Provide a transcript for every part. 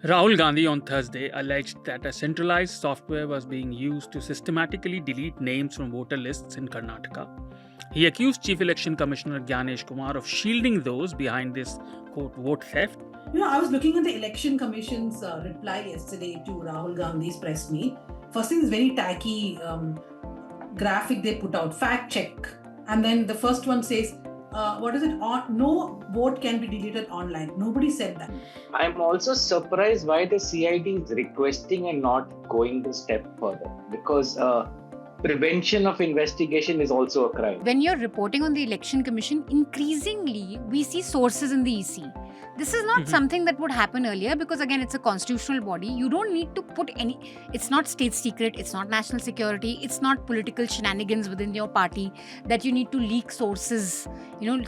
Rahul Gandhi on Thursday alleged that a centralized software was being used to systematically delete names from voter lists in Karnataka. He accused Chief Election Commissioner Gyanesh Kumar of shielding those behind this, quote, vote theft. I was looking at the Election Commission's reply yesterday to Rahul Gandhi's press meet. First thing is very tacky graphic they put out, fact check. And then the first one says, no vote can be deleted online. Nobody said that. I'm also surprised why the CID is requesting and not going the step further, because prevention of investigation is also a crime. When you're reporting on the Election Commission, increasingly we see sources in the EC. This is not something that would happen earlier because, again, it's a constitutional body. You don't need to put it's not state secret, it's not national security, it's not political shenanigans within your party that you need to leak sources.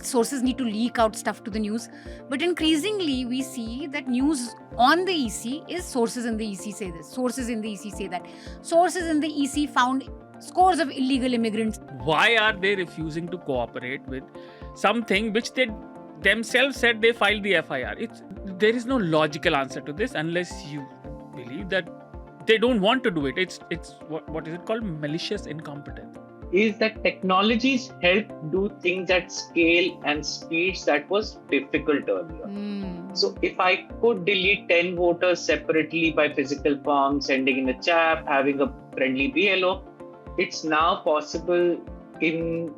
Sources need to leak out stuff to the news. But increasingly, we see that news on the EC is sources in the EC say this, sources in the EC say that. Sources in the EC found scores of illegal immigrants. Why are they refusing to cooperate with something which they themselves said they filed the FIR? There is no logical answer to this unless you believe that they don't want to do it. It's what is it called? Malicious incompetence. Is that technologies help do things at scale and speeds that was difficult earlier. So if I could delete 10 voters separately by physical form, sending in a chat, having a friendly BLO, it's now possible in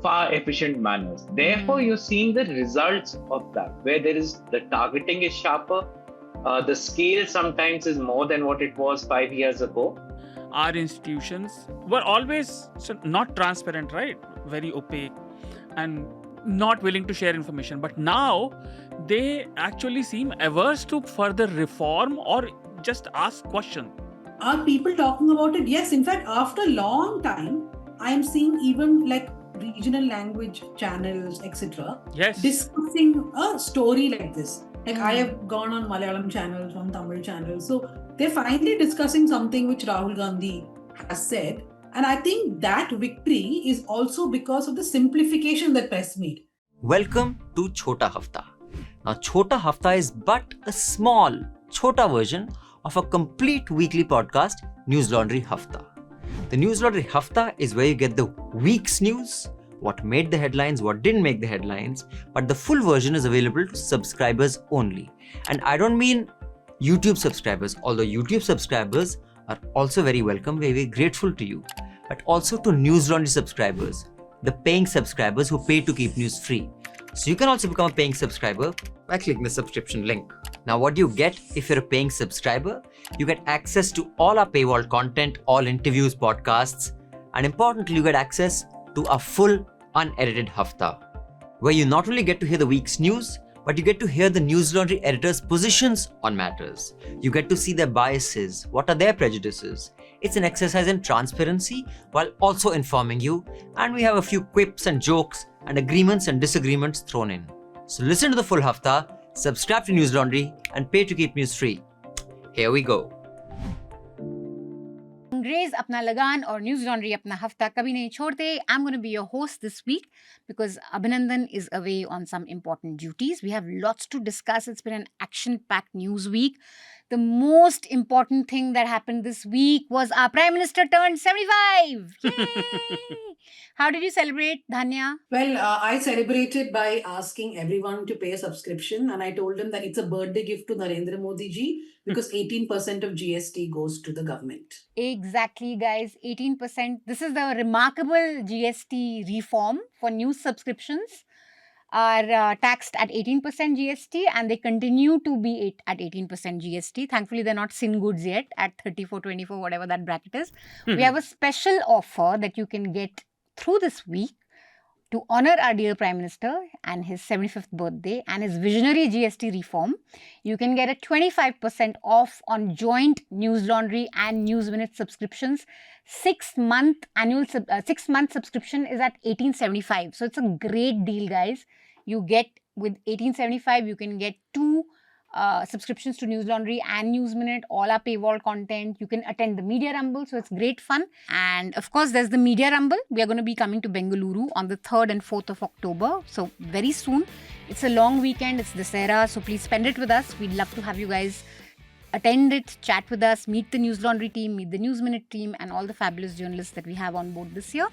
far efficient manners. Therefore, you're seeing the results of that, where the targeting is sharper, the scale sometimes is more than what it was 5 years ago. Our institutions were always not transparent, right? Very opaque and not willing to share information. But now they actually seem averse to further reform or just ask questions. Are people talking about it? Yes. In fact, after a long time, I am seeing even like regional language channels, etc. Yes. discussing a story like this. Like I have gone on Malayalam channels, on Tamil channels. So they're finally discussing something which Rahul Gandhi has said. And I think that victory is also because of the simplification that press made. Welcome to Chhota Hafta. Now, Chhota Hafta is but a small, chhota version of a complete weekly podcast, Newslaundry Hafta. The Newslaundry Hafta is where you get the week's news, what made the headlines, what didn't make the headlines, but the full version is available to subscribers only. And I don't mean YouTube subscribers, although YouTube subscribers are also very welcome, very, very grateful to you, but also to Newslaundry subscribers, the paying subscribers who pay to keep news free. So you can also become a paying subscriber by clicking the subscription link. Now, what do you get if you're a paying subscriber? You get access to all our paywall content, all interviews, podcasts, and importantly, you get access to a full unedited Hafta, where you not only get to hear the week's news, but you get to hear the Newslaundry editors' positions on matters. You get to see their biases, what are their prejudices. It's an exercise in transparency while also informing you, and we have a few quips and jokes and agreements and disagreements thrown in. So listen to the full Hafta, subscribe to Newslaundry, and pay to keep news free. Here we go. Angrez apna lagan or Newslaundry apna hafta kabhi nahi chhodte. I'm going to be your host this week because Abhinandan is away on some important duties. We have lots to discuss. It's been an action-packed news week. The most important thing that happened this week was our Prime Minister turned 75. Yay! How did you celebrate, Dhanya? Well, I celebrated by asking everyone to pay a subscription, and I told them that it's a birthday gift to Narendra Modi ji because 18% of GST goes to the government. Exactly, guys. 18%. This is the remarkable GST reform for news subscriptions are taxed at 18% GST and they continue to be at 18% GST. Thankfully, they're not sin goods yet at 34, 24, whatever that bracket is. We have a special offer that you can get through this week to honor our dear Prime Minister and his 75th birthday and his visionary GST reform. You can get a 25% off on joint Newslaundry and News Minute subscriptions. 6-month subscription is at 1875. So it's a great deal, guys. You get with 1875, you can get 2 subscriptions to Newslaundry and News Minute, all our paywall content. You can attend the Media Rumble, so it's great fun. And of course, there's the Media Rumble. We are going to be coming to Bengaluru on the 3rd and 4th of October. So very soon. It's a long weekend. It's Dussehra, so please spend it with us. We'd love to have you guys attend it, chat with us, meet the Newslaundry team, meet the News Minute team, and all the fabulous journalists that we have on board this year.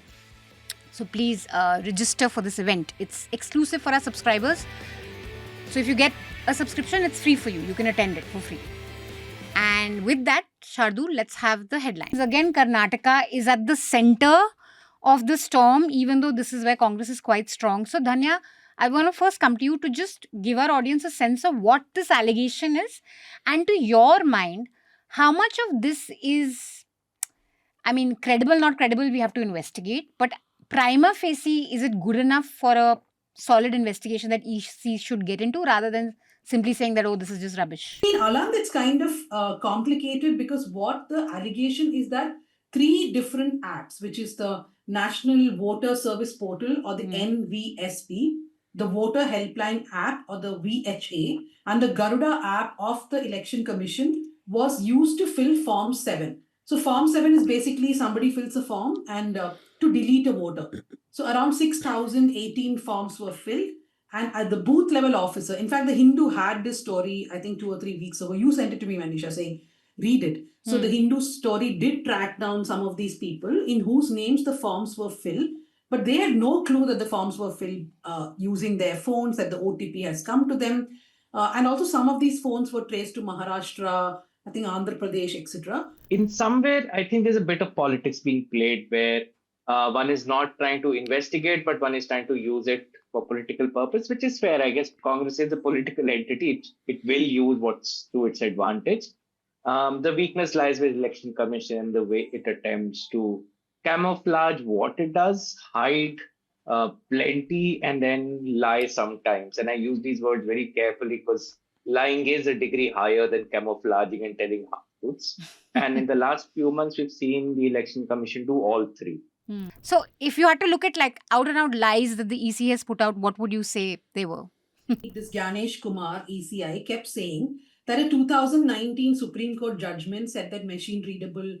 So please register for this event. It's exclusive for our subscribers. So if you get a subscription, it's free for you. You can attend it for free. And with that, Shardool, let's have the headlines. Again, Karnataka is at the center of the storm, even though this is where Congress is quite strong. So Dhanya, I want to first come to you to just give our audience a sense of what this allegation is. And to your mind, how much of this is, credible, not credible, we have to investigate. But prima facie, is it good enough for a solid investigation that ECI should get into rather than simply saying that, oh, this is just rubbish? In Alan, it's kind of complicated because what the allegation is that 3 different acts, which is the National Voter Service Portal or the NVSP, the Voter Helpline app or the VHA, and the Garuda app of the Election Commission was used to fill Form 7. So Form 7 is basically somebody fills a form and to delete a voter. So around 6,018 forms were filled. And at the booth level officer, in fact, the Hindu had this story, I think 2 or 3 weeks ago. You sent it to me, Manisha, saying, read it. So the Hindu story did track down some of these people in whose names the forms were filled, but they had no clue that the forms were filled using their phones, that the OTP has come to them. And also some of these phones were traced to Maharashtra, I think Andhra Pradesh, etc. In somewhere, I think there's a bit of politics being played where one is not trying to investigate, but one is trying to use it for political purpose, which is fair. I guess Congress is a political entity. It will use what's to its advantage. The weakness lies with Election Commission, the way it attempts to camouflage what it does, hide plenty, and then lie sometimes. And I use these words very carefully because lying is a degree higher than camouflaging and telling half-truths. And in the last few months, we've seen the Election Commission do all 3. So if you had to look at like out and out lies that the EC has put out, what would you say they were? This Ganesh Kumar, ECI, kept saying that a 2019 Supreme Court judgment said that machine readable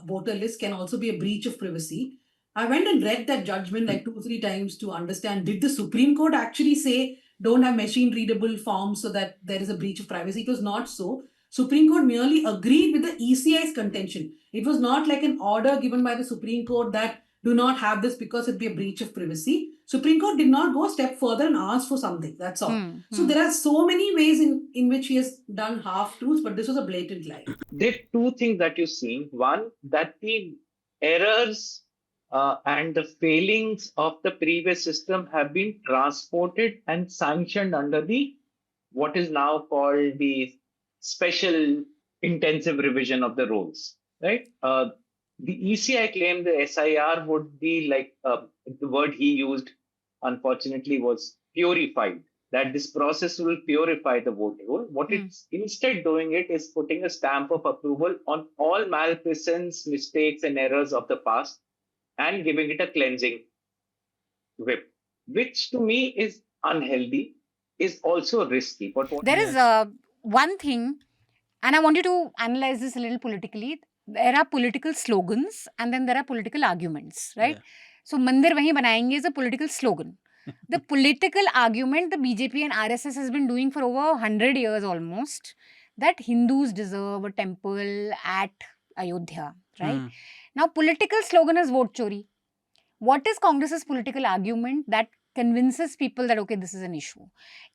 voter list can also be a breach of privacy. I went and read that judgment like 2 or 3 times to understand, did the Supreme Court actually say don't have machine readable forms so that there is a breach of privacy? It was not so. Supreme Court merely agreed with the ECI's contention. It was not like an order given by the Supreme Court that do not have this because it would be a breach of privacy. Supreme Court did not go a step further and ask for something. That's all. So there are so many ways in which he has done half-truths, but this was a blatant lie. There are 2 things that you've seen. One, that the errors and the failings of the previous system have been transported and sanctioned under the what is now called the special intensive revision of the rules, right? The ECI claimed the SIR would be like the word he used, unfortunately, was purified, that this process will purify the voter roll. What it's instead doing it is putting a stamp of approval on all malfeasance, mistakes, and errors of the past and giving it a cleansing whip, which to me is unhealthy, is also risky. But there is one thing, and I want you to analyze this a little politically. There are political slogans and then there are political arguments, right? Yeah. So, Mandir Wahi Banayenge is a political slogan. The political argument the BJP and RSS has been doing for over 100 years almost, that Hindus deserve a temple at Ayodhya, right? Now, political slogan is vote chori. What is Congress's political argument that convinces people that, okay, this is an issue?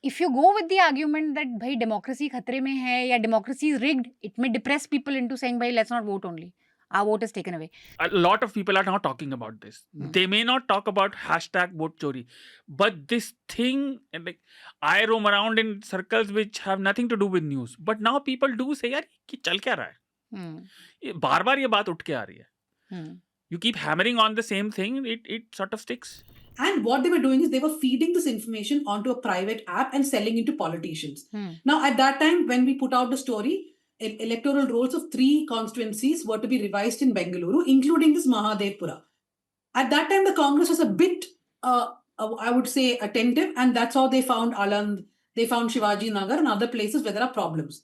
If you go with the argument that, bhai, democracy khatre mein hai, ya democracy is rigged, it may depress people into saying, bhai, let's not vote only. Our vote is taken away. A lot of people are now talking about this. They may not talk about hashtag vote chori, but this thing, like, I roam around in circles which have nothing to do with news. But now people do say, yaar, ki chal kya raha hai? Baar-baar ye baat ut ke aa rahi hai. You keep hammering on the same thing, it sort of sticks. And what they were doing is they were feeding this information onto a private app and selling it to politicians. Now, at that time, when we put out the story, electoral rolls of 3 constituencies were to be revised in Bengaluru, including this Mahadevpura. At that time, the Congress was a bit, I would say, attentive, and that's how they found Aland, they found Shivaji Nagar and other places where there are problems.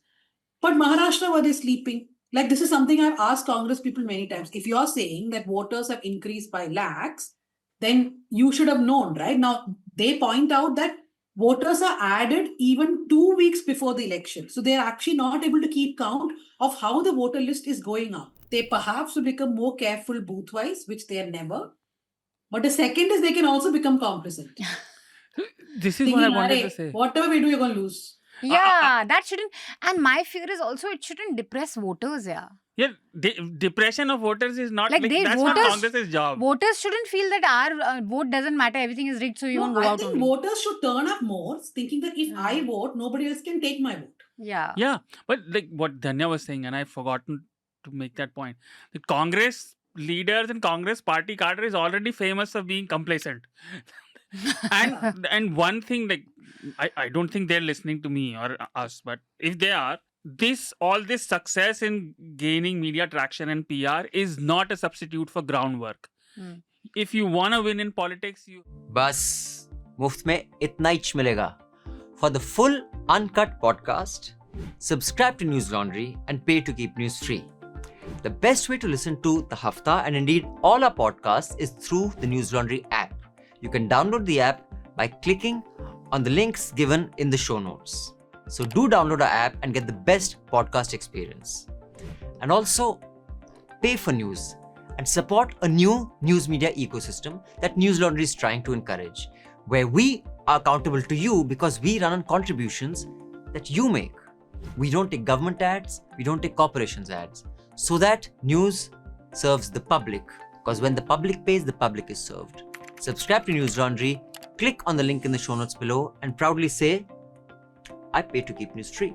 But Maharashtra, were they sleeping? Like, this is something I've asked Congress people many times. If you're saying that voters have increased by lakhs, then you should have known, right? Now, they point out that voters are added even 2 weeks before the election. So they are actually not able to keep count of how the voter list is going up. They perhaps will become more careful booth-wise, which they are never. But the second is they can also become complicit. This is what I wanted to "Arey, say. whatever we do, you're going to lose." Yeah, that shouldn't. And my fear is also it shouldn't depress voters. Yeah. Yeah, depression of voters is not Like that's not voters- Congress's job. Voters shouldn't feel that our vote doesn't matter. Everything is rigged, so you won't go I out think only. voters should turn up more, thinking that if I vote, nobody else can take my vote. Yeah. Yeah, but like what Dhanya was saying, and I've forgotten to make that point. The Congress leaders and Congress party cadre is already famous for being complacent. and one thing, like I don't think they're listening to me or us, but if they are, all this success in gaining media traction and PR is not a substitute for groundwork. If you want to win in politics, you बस मुफ्त में इतना ही मिलेगा. For the full uncut podcast, subscribe to Newslaundry and pay to keep news free. The best way to listen to the Hafta and indeed all our podcasts is through the Newslaundry app. You can download the app by clicking on the links given in the show notes. So do download our app and get the best podcast experience. And also pay for news and support a new news media ecosystem that Newslaundry is trying to encourage, where we are accountable to you because we run on contributions that you make. We don't take government ads, we don't take corporations ads, so that news serves the public, because when the public pays, the public is served. Subscribe to Newslaundry, click on the link in the show notes below and proudly say, I pay to keep news free.